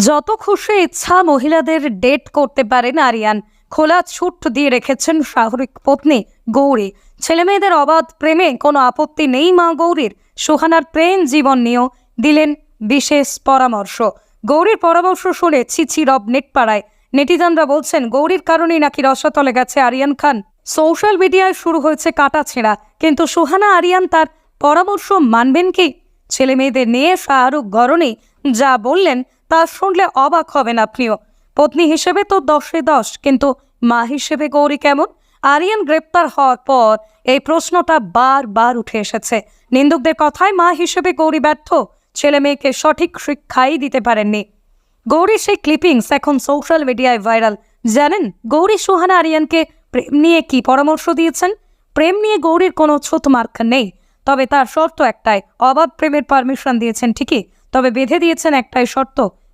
যত খুশি ইচ্ছা মহিলাদের ডেট করতে পারেন আরিয়ান। খোলা ছুট দিয়ে রেখেছেন শাহরুখ পত্নী গৌরী। ছেলেমেয়েদের অবাধ প্রেমে কোনো আপত্তি নেই মা গৌরীর। সুহানার প্রেম জীবন নিয়েও দিলেন বিশেষ পরামর্শ। গৌরীর পরামর্শ শুনে ছিছি রব নেটপাড়ায়। নেটিজনরা বলছেন গৌরীর কারণেই নাকি রসাতলে গেছে আরিয়ান খান। সোশ্যাল মিডিয়ায় শুরু হয়েছে কাটাছেঁড়া, কিন্তু সুহানা আরিয়ান তার পরামর্শ মানবেন কি? ছেলে মেয়েদের নিয়ে শাহরুখ গরনে যা বললেন তা শুনলে অবাক হবেন আপনিও। পত্নী হিসেবে তো 10-এ 10, কিন্তু মা হিসেবে গৌরী কেমন? আরিয়ান গ্রেপ্তার হওয়ার পর এই প্রশ্নটা বারবার উঠে এসেছে। নিন্দুকদের কথায় মা হিসেবে গৌরী ব্যর্থ, ছেলে মেয়েকে সঠিক শিক্ষাই দিতে পারেননি। গৌরীর সেই ক্লিপিংস এখন সোশ্যাল মিডিয়ায় ভাইরাল। জানেন গৌরী সুহানা আরিয়ানকে প্রেম নিয়ে কি পরামর্শ দিয়েছেন? প্রেম নিয়ে গৌরীর কোনো ছুতমার্ক নেই, তবে তার শর্ত একটাই। অবাধ প্রেমের পারমিশন দিয়েছেন ঠিকই, তবে বেঁধে দিয়েছেন একটাই শর্ত,